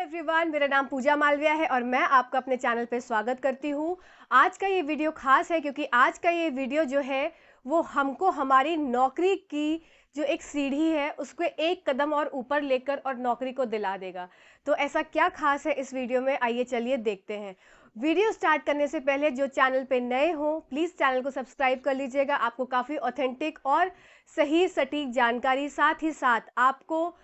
Everyone, मेरा नाम पूजा मालविया है और मैं आपका अपने चैनल पे स्वागत करती हूँ। आज का ये वीडियो खास है क्योंकि आज का ये वीडियो जो है वो हमको हमारी नौकरी की जो एक सीढ़ी है उसको एक कदम और ऊपर लेकर और नौकरी को दिला देगा। तो ऐसा क्या खास है इस वीडियो में, आइए चलिए देखते हैं। वीडियो स्टार्ट करने से पहले जो चैनल पे नए हो प्लीज़ चैनल को सब्सक्राइब कर लीजिएगा। आपको काफ़ी ऑथेंटिक और सही सटीक जानकारी, साथ ही साथ आपको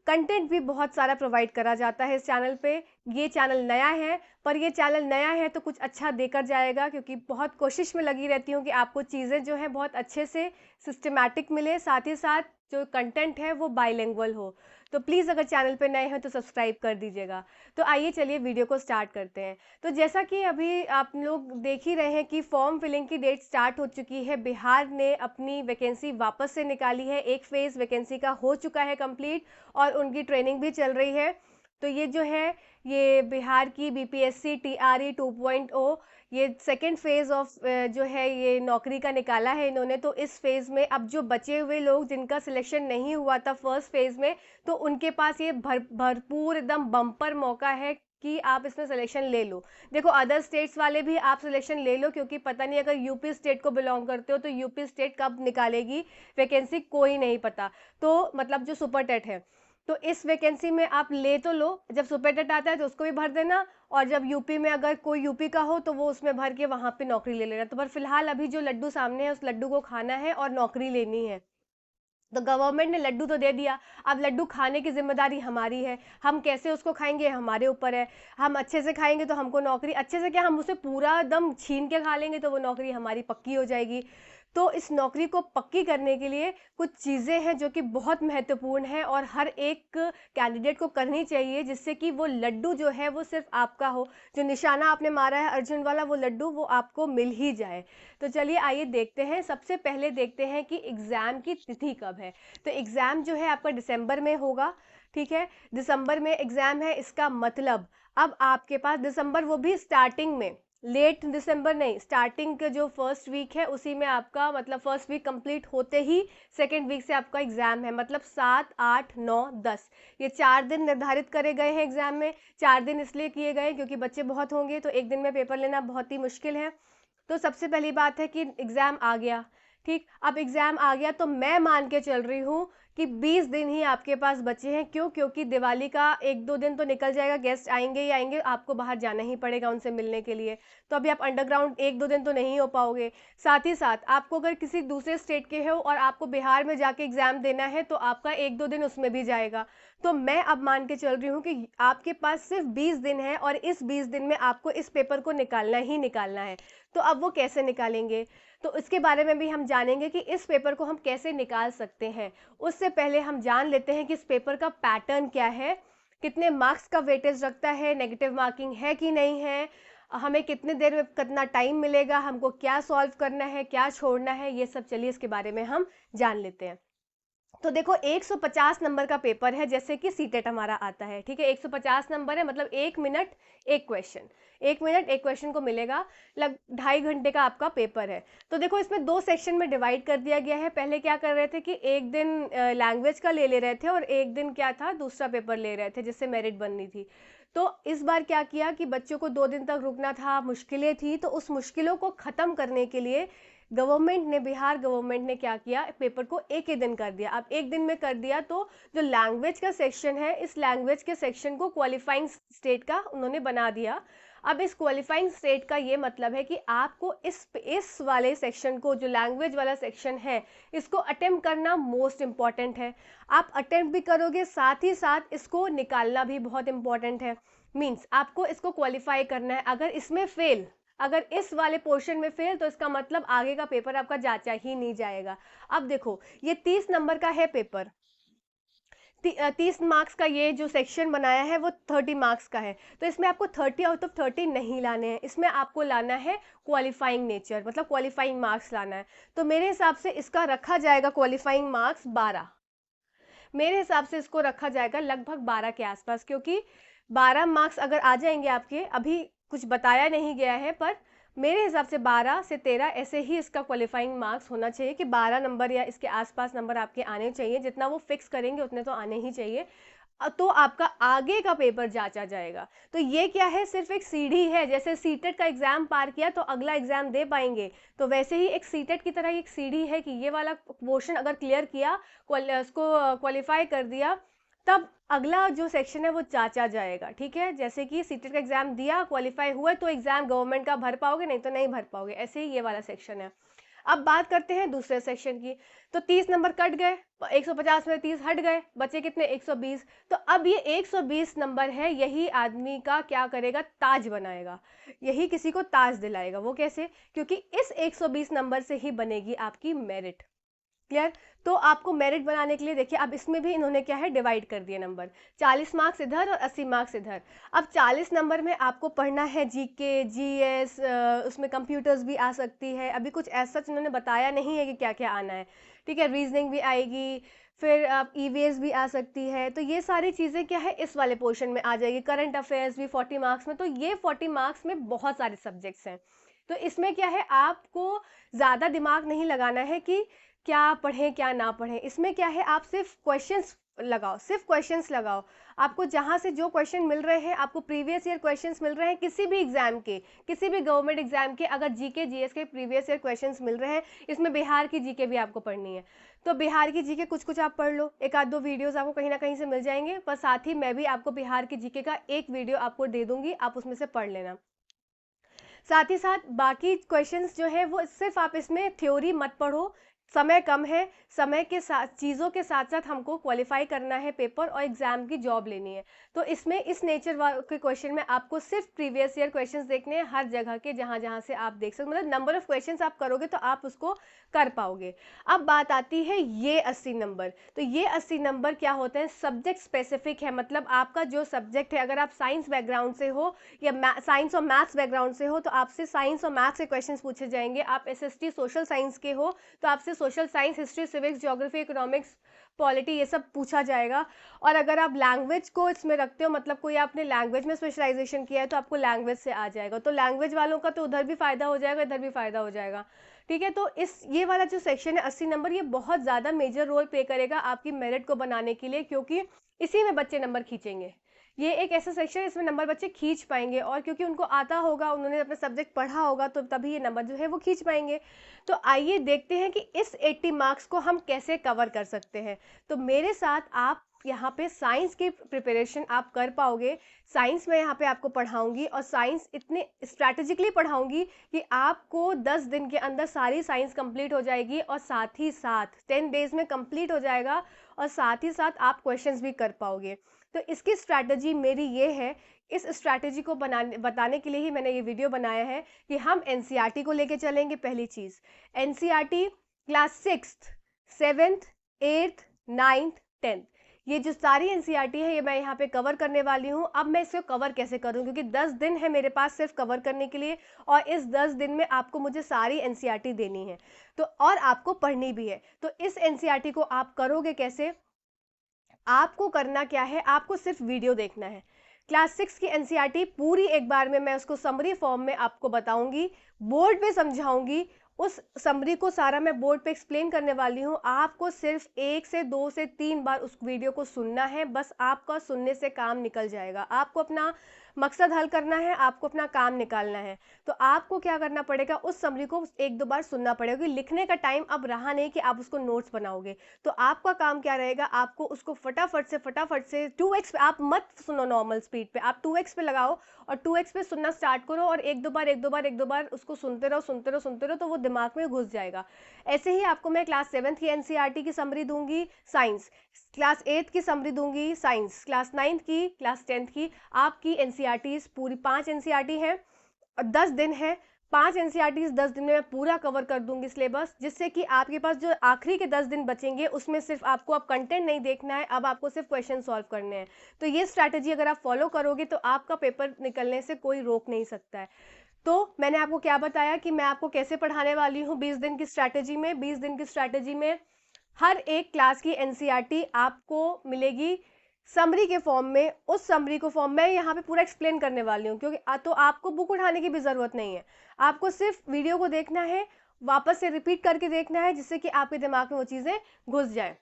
कंटेंट भी बहुत सारा प्रोवाइड करा जाता है इस चैनल पे। ये चैनल नया है, पर ये चैनल नया है तो कुछ अच्छा देकर जाएगा, क्योंकि बहुत कोशिश में लगी रहती हूँ कि आपको चीज़ें जो है बहुत अच्छे से सिस्टमैटिक मिले, साथ ही साथ जो कंटेंट है वो बाइलिंगुअल हो। तो प्लीज़ अगर चैनल पे नए हैं तो सब्सक्राइब कर दीजिएगा। तो आइए चलिए वीडियो को स्टार्ट करते हैं। तो जैसा कि अभी आप लोग देख ही रहे हैं कि फॉर्म फिलिंग की डेट स्टार्ट हो चुकी है। बिहार ने अपनी वैकेंसी वापस से निकाली है। एक फेज़ वैकेंसी का हो चुका है कंप्लीट और उनकी ट्रेनिंग भी चल रही है। तो ये जो है ये बिहार की बीपीएससी टीआरई 2.0 ये सेकेंड फेज़ ऑफ जो है ये नौकरी का निकाला है इन्होंने। तो इस फेज़ में अब जो बचे हुए लोग जिनका सिलेक्शन नहीं हुआ था फर्स्ट फेज़ में, तो उनके पास ये भरपूर एकदम बम्पर मौका है कि आप इसमें सिलेक्शन ले लो। देखो, अदर स्टेट्स वाले भी आप सिलेक्शन ले लो, क्योंकि पता नहीं अगर यूपी स्टेट को बिलोंग करते हो तो यूपी स्टेट कब निकालेगी वैकेंसी कोई नहीं पता। तो मतलब जो सुपर टेट है, तो इस वैकेंसी में आप ले तो लो, जब सुपर टेट आता है तो उसको भी भर देना, और जब यूपी में अगर कोई यूपी का हो तो वो उसमें भर के वहाँ पे नौकरी ले लेना। तो पर फिलहाल अभी जो लड्डू सामने है उस लड्डू को खाना है और नौकरी लेनी है। तो गवर्नमेंट ने लड्डू तो दे दिया, अब लड्डू खाने की जिम्मेदारी हमारी है। हम कैसे उसको खाएंगे हमारे ऊपर है। हम अच्छे से खाएंगे तो हमको नौकरी, अच्छे से क्या, हम उसे पूरा दम छीन के खा लेंगे तो वो नौकरी हमारी पक्की हो जाएगी। तो इस नौकरी को पक्की करने के लिए कुछ चीज़ें हैं जो कि बहुत महत्वपूर्ण है और हर एक कैंडिडेट को करनी चाहिए, जिससे कि वो लड्डू जो है वो सिर्फ आपका हो। जो निशाना आपने मारा है अर्जुन वाला, वो लड्डू वो आपको मिल ही जाए। तो चलिए आइए देखते हैं। सबसे पहले देखते हैं कि एग्ज़ाम की तिथि कब है। तो एग्ज़ाम जो है आपका दिसंबर में होगा, ठीक है। दिसंबर में एग्ज़ाम है, इसका मतलब अब आपके पास दिसंबर, वो भी स्टार्टिंग में, लेट दिसंबर नहीं, स्टार्टिंग के जो फर्स्ट वीक है उसी में आपका, मतलब फर्स्ट वीक कंप्लीट होते ही सेकेंड वीक से आपका एग्ज़ाम है। मतलब 7, 8, 9, 10 ये 4 दिन निर्धारित करे गए हैं एग्ज़ाम में। 4 दिन इसलिए किए गए क्योंकि बच्चे बहुत होंगे तो एक दिन में पेपर लेना बहुत ही मुश्किल है। तो सबसे पहली बात है कि एग्ज़ाम आ गया, ठीक। अब एग्ज़ाम आ गया तो मैं मान के चल रही हूँ कि 20 दिन ही आपके पास बचे हैं। क्यों? क्योंकि दिवाली का 1-2 दिन तो निकल जाएगा, गेस्ट आएंगे ही आएंगे, आपको बाहर जाना ही पड़ेगा उनसे मिलने के लिए। तो अभी आप अंडरग्राउंड 1-2 दिन तो नहीं हो पाओगे। साथ ही साथ आपको अगर किसी दूसरे स्टेट के हो और आपको बिहार में जाके एग्ज़ाम देना है तो आपका 1-2 दिन उसमें भी जाएगा। तो मैं अब मान के चल रही हूँ कि आपके पास सिर्फ 20 दिन है और इस 20 दिन में आपको इस पेपर को निकालना ही निकालना है। तो अब वो कैसे निकालेंगे, तो इसके बारे में भी हम जानेंगे कि इस पेपर को हम कैसे निकाल सकते हैं। उससे पहले हम जान लेते हैं कि इस पेपर का पैटर्न क्या है, कितने मार्क्स का वेटेज रखता है, नेगेटिव मार्किंग है कि नहीं है, हमें कितने देर में कितना टाइम मिलेगा, हमको क्या सॉल्व करना है, क्या छोड़ना है, ये सब चलिए इसके बारे में हम जान लेते हैं। तो देखो, 150 नंबर का पेपर है, जैसे कि सीटेट हमारा आता है, ठीक है। 150 नंबर है, मतलब 1 मिनट 1 क्वेश्चन, 1 मिनट 1 क्वेश्चन को मिलेगा। 2.5 घंटे का आपका पेपर है। तो देखो, इसमें 2 सेक्शन में डिवाइड कर दिया गया है। पहले क्या कर रहे थे कि एक दिन लैंग्वेज का ले रहे थे और एक दिन क्या था, दूसरा पेपर ले रहे थे जिससे मेरिट बननी थी। तो इस बार क्या किया कि बच्चों को 2 दिन तक रुकना था, मुश्किलें थी, तो उस मुश्किलों को ख़त्म करने के लिए गवर्नमेंट ने, बिहार गवर्नमेंट ने क्या किया, पेपर को एक ही दिन कर दिया। अब एक दिन में कर दिया तो जो लैंग्वेज का सेक्शन है, इस लैंग्वेज के सेक्शन को क्वालिफाइंग स्टेट का उन्होंने बना दिया। अब इस क्वालिफाइंग स्टेट का ये मतलब है कि आपको इस वाले सेक्शन को, जो लैंग्वेज वाला सेक्शन है, इसको अटेम्प्ट करना मोस्ट इम्पॉर्टेंट है। आप अटेम्प्ट भी करोगे, साथ ही साथ इसको निकालना भी बहुत इंपॉर्टेंट है। मीन्स आपको इसको क्वालिफाई करना है। अगर इसमें फेल, अगर इस वाले पोर्शन में फेल, तो इसका मतलब आगे का पेपर आपका जांचा ही नहीं जाएगा। अब देखो, ये 30 नंबर का है पेपर, 30 मार्क्स का ये जो सेक्शन बनाया है वो 30 मार्क्स का है। तो इसमें आपको 30 आउट ऑफ 30 नहीं लाने हैं, इसमें आपको लाना है क्वालिफाइंग नेचर, मतलब क्वालिफाइंग मार्क्स लाना है। तो मेरे हिसाब से इसका रखा जाएगा क्वालिफाइंग मार्क्स 12। मेरे हिसाब से इसको रखा जाएगा लगभग 12 के आसपास, क्योंकि 12 मार्क्स अगर आ जाएंगे आपके, अभी कुछ बताया नहीं गया है, पर मेरे हिसाब से 12 से 13 ऐसे ही इसका क्वालिफाइंग मार्क्स होना चाहिए कि 12 नंबर या इसके आसपास नंबर आपके आने चाहिए। जितना वो फिक्स करेंगे उतने तो आने ही चाहिए। तो आपका आगे का पेपर जांचा जाएगा। तो ये क्या है, सिर्फ एक सीढ़ी है। जैसे सीटेट का एग्जाम पार किया तो अगला एग्जाम दे पाएंगे, तो वैसे ही एक सीटेट की तरह एक सीढ़ी है कि ये वाला पोर्शन अगर क्लियर किया, उसको क्वालिफाई कर दिया, तब अगला जो सेक्शन है वो जांचा जाएगा। ठीक है, जैसे कि सीटेट का एग्जाम दिया, क्वालिफाई हुआ, तो एग्जाम गवर्नमेंट का भर पाओगे, नहीं तो नहीं भर पाओगे। ऐसे ही ये वाला सेक्शन है। अब बात करते हैं दूसरे सेक्शन की। तो 30 नंबर कट गए, 150 में 30 हट गए, बचे कितने, 120। तो अब ये 120 नंबर है, यही आदमी का क्या करेगा, ताज बनाएगा, यही किसी को ताज दिलाएगा। वो कैसे, क्योंकि इस 120 नंबर से ही बनेगी आपकी मेरिट। क्लियर। तो आपको मेरिट बनाने के लिए देखिए, अब इसमें भी इन्होंने क्या है, डिवाइड कर दिए नंबर, 40 मार्क्स इधर और 80 मार्क्स इधर। अब 40 नंबर में आपको पढ़ना है जीके, जीएस, उसमें कंप्यूटर्स भी आ सकती है, अभी कुछ ऐसा इन्होंने बताया नहीं है कि क्या क्या आना है। ठीक है, रीजनिंग भी आएगी, फिर आप ईवीएस भी आ सकती है। तो ये सारी चीज़ें क्या है, इस वाले पोर्शन में आ जाएगी। करंट अफेयर्स भी 40 मार्क्स में। तो ये 40 मार्क्स में बहुत सारे सब्जेक्ट्स हैं। तो इसमें क्या है, आपको ज़्यादा दिमाग नहीं लगाना है कि क्या पढ़ें क्या ना पढ़ें। इसमें क्या है, आप सिर्फ क्वेश्चंस लगाओ, सिर्फ क्वेश्चंस लगाओ। आपको जहाँ से जो क्वेश्चन मिल रहे हैं, आपको प्रीवियस ईयर क्वेश्चंस मिल रहे हैं, किसी भी एग्जाम के, किसी भी गवर्नमेंट एग्जाम के, अगर जीके जीएस के प्रीवियस ईयर क्वेश्चंस मिल रहे हैं, इसमें बिहार की जीके भी आपको पढ़नी है, तो बिहार की जीके कुछ कुछ आप पढ़ लो। एक आध दो वीडियोस आपको कहीं ना कहीं से मिल जाएंगे, पर साथ ही मैं भी आपको बिहार की जीके का एक वीडियो आपको दे दूंगी, आप उसमें से पढ़ लेना। साथ ही साथ बाकी क्वेश्चंस जो है वो सिर्फ आप इसमें थ्योरी मत पढ़ो, समय कम है, समय के साथ चीज़ों के साथ साथ हमको क्वालिफाई करना है पेपर और एग्जाम की जॉब लेनी है। तो इसमें इस नेचर के क्वेश्चन में आपको सिर्फ प्रीवियस ईयर क्वेश्चंस देखने हैं, हर जगह के, जहाँ जहाँ से आप देख सकते, मतलब नंबर ऑफ क्वेश्चंस आप करोगे तो आप उसको कर पाओगे। अब बात आती है ये 80 नंबर। तो ये 80 नंबर क्या होते हैं, सब्जेक्ट स्पेसिफिक है। मतलब आपका जो सब्जेक्ट है, अगर आप साइंस बैकग्राउंड से हो या साइंस और मैथ्स बैकग्राउंड से हो, तो आपसे साइंस और मैथ्स के क्वेश्चन पूछे जाएंगे। आप एसएसटी सोशल साइंस के हो तो आपसे social science, history, civics, geography, economics, polity, ये सब पूछा जाएगा। और अगर आप लैंग्वेज को इसमें रखते हो, मतलब कोई आपने लैंग्वेज में स्पेशलाइजेशन किया है, तो आपको लैंग्वेज से आ जाएगा। तो लैंग्वेज वालों का तो उधर भी फायदा हो जाएगा, इधर भी फायदा हो जाएगा। ठीक है, तो इस ये वाला जो सेक्शन है 80 नंबर, ये बहुत ज़्यादा मेजर रोल प्ले करेगा आपकी मेरिट को बनाने के लिए, क्योंकि इसी में बच्चे नंबर खींचेंगे। ये एक ऐसा सेक्शन है इसमें नंबर बच्चे खींच पाएंगे, और क्योंकि उनको आता होगा, उन्होंने अपना सब्जेक्ट पढ़ा होगा, तो तभी ये नंबर जो है वो खींच पाएंगे। तो आइए देखते हैं कि इस 80 मार्क्स को हम कैसे कवर कर सकते हैं। तो मेरे साथ आप यहाँ पे साइंस की प्रिपरेशन आप कर पाओगे। साइंस में यहाँ पे आपको पढ़ाऊंगी, और साइंस इतने स्ट्रैटेजिकली पढ़ाऊंगी कि आपको 10 दिन के अंदर सारी साइंस कंप्लीट हो जाएगी, और साथ ही साथ 10 डेज में कंप्लीट हो जाएगा, और साथ ही साथ आप क्वेश्चंस भी कर पाओगे। तो इसकी स्ट्रैटेजी मेरी ये है, इस स्ट्रैटेजी को बताने के लिए ही मैंने ये वीडियो बनाया है कि हम एनसीईआरटी को लेके चलेंगे। पहली चीज़, NCERT class 6th, 7th, 8th, 9th, 10th, ये जो सारी एनसीईआरटी है ये मैं यहाँ पे कवर करने वाली हूँ। अब मैं इसको कवर कैसे करूँ, क्योंकि 10 दिन है मेरे पास सिर्फ कवर करने के लिए, और इस 10 दिन में आपको मुझे सारी एनसीईआरटी देनी है, तो और आपको पढ़नी भी है। तो इस एनसीईआरटी को आप करोगे कैसे, आपको करना क्या है, आपको सिर्फ वीडियो देखना है। क्लास 6 की एनसीईआरटी पूरी एक बार में मैं उसको समरी फॉर्म में आपको बताऊंगी, बोर्ड पे समझाऊंगी। उस समरी को सारा मैं बोर्ड पे एक्सप्लेन करने वाली हूँ। आपको सिर्फ 1 से 2 से 3 बार उस वीडियो को सुनना है, बस आपका सुनने से काम निकल जाएगा। आपको अपना मकसद हल करना है, आपको अपना काम निकालना है। तो आपको क्या करना पड़ेगा, उस समरी को 1-2 बार सुनना पड़ेगा। लिखने का टाइम अब रहा नहीं कि आप उसको नोट्स बनाओगे, तो आपका काम क्या रहेगा, आपको उसको फटाफट से 2x पे, आप मत सुनो नॉर्मल स्पीड पे, आप 2x पे लगाओ और 2x पे सुनना स्टार्ट करो, और एक दो बार उसको सुनते रहो, तो वो दिमाग में घुस जाएगा। ऐसे ही आपको मैं क्लास 7th की एनसीईआरटी की समरी दूंगी, साइंस क्लास 8th की समरी दूंगी, साइंस क्लास 9th की, क्लास 10th की। आपकी एनसीईआरटी पूरी 5 एनसीईआरटी है और 10 दिन है। 5 एनसीईआरटी 10 दिन में मैं पूरा कवर कर दूंगी सिलेबस, जिससे कि आपके पास जो आखिरी के 10 दिन बचेंगे उसमें सिर्फ आपको अब कंटेंट नहीं देखना है, अब आपको सिर्फ क्वेश्चन सॉल्व करने हैं। तो ये स्ट्रैटेजी अगर आप फॉलो करोगे तो आपका पेपर निकलने से कोई रोक नहीं सकता है। तो मैंने आपको क्या बताया कि मैं आपको कैसे पढ़ाने वाली हूँ 20 दिन की स्ट्रैटेजी में। 20 दिन की स्ट्रैटेजी में हर एक क्लास की एनसीईआरटी आपको मिलेगी समरी के फॉर्म में। उस समरी को फॉर्म मैं यहाँ पे पूरा एक्सप्लेन करने वाली हूँ, क्योंकि तो आपको बुक उठाने की भी ज़रूरत नहीं है, आपको सिर्फ वीडियो को देखना है, वापस से रिपीट करके देखना है, जिससे कि आपके दिमाग में वो चीज़ें घुस जाए।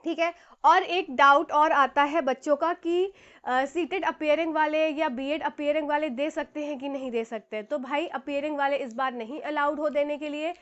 ठीक है। और एक डाउट और आता है बच्चों का कि सीटेड अपीयरिंग वाले या बीएड अपीयरिंग वाले दे सकते हैं कि नहीं दे सकते। तो भाई अपीयरिंग वाले इस बार नहीं अलाउड हो देने के लिए।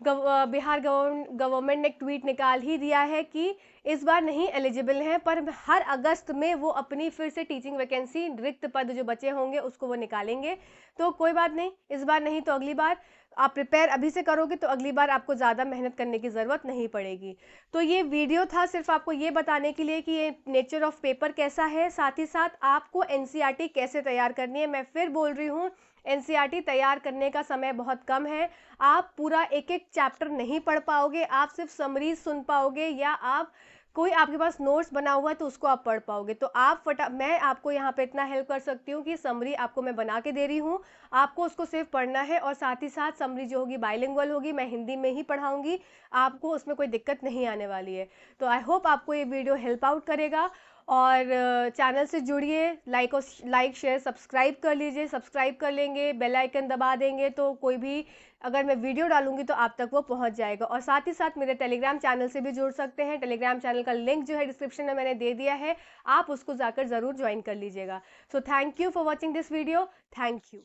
बिहार गवर्नमेंट ने एक ट्वीट निकाल ही दिया है कि इस बार नहीं एलिजिबल हैं, पर हर अगस्त में वो अपनी फिर से टीचिंग वैकेंसी, रिक्त पद जो बचे होंगे उसको वो निकालेंगे। तो कोई बात नहीं, इस बार नहीं तो अगली बार आप प्रिपेयर अभी से करोगे तो अगली बार आपको ज़्यादा मेहनत करने की ज़रूरत नहीं पड़ेगी। तो ये वीडियो था सिर्फ आपको ये बताने के लिए कि ये नेचर ऑफ पेपर कैसा है, साथ ही साथ आपको एनसीईआरटी कैसे तैयार करनी है। मैं फिर बोल रही हूँ, एनसीईआरटी तैयार करने का समय बहुत कम है। आप पूरा एक एक चैप्टर नहीं पढ़ पाओगे, आप सिर्फ समरीज सुन पाओगे, या आप कोई आपके पास नोट्स बना हुआ है तो उसको आप पढ़ पाओगे। तो आप मैं आपको यहाँ पे इतना हेल्प कर सकती हूँ कि समरी आपको मैं बना के दे रही हूँ, आपको उसको सिर्फ पढ़ना है, और साथ ही साथ समरी जो होगी बाइलिंगुअल होगी, मैं हिंदी में ही पढ़ाऊंगी, आपको उसमें कोई दिक्कत नहीं आने वाली है। तो आई होप आपको ये वीडियो हेल्प आउट करेगा। और चैनल से जुड़िए, लाइक शेयर सब्सक्राइब कर लीजिए। सब्सक्राइब कर लेंगे, बेल आइकन दबा देंगे तो कोई भी अगर मैं वीडियो डालूंगी तो आप तक वो पहुंच जाएगा। और साथ ही साथ मेरे टेलीग्राम चैनल से भी जुड़ सकते हैं। टेलीग्राम चैनल का लिंक जो है डिस्क्रिप्शन में मैंने दे दिया है, आप उसको जाकर ज़रूर ज्वाइन कर लीजिएगा। So thank you for watching this video. Thank you.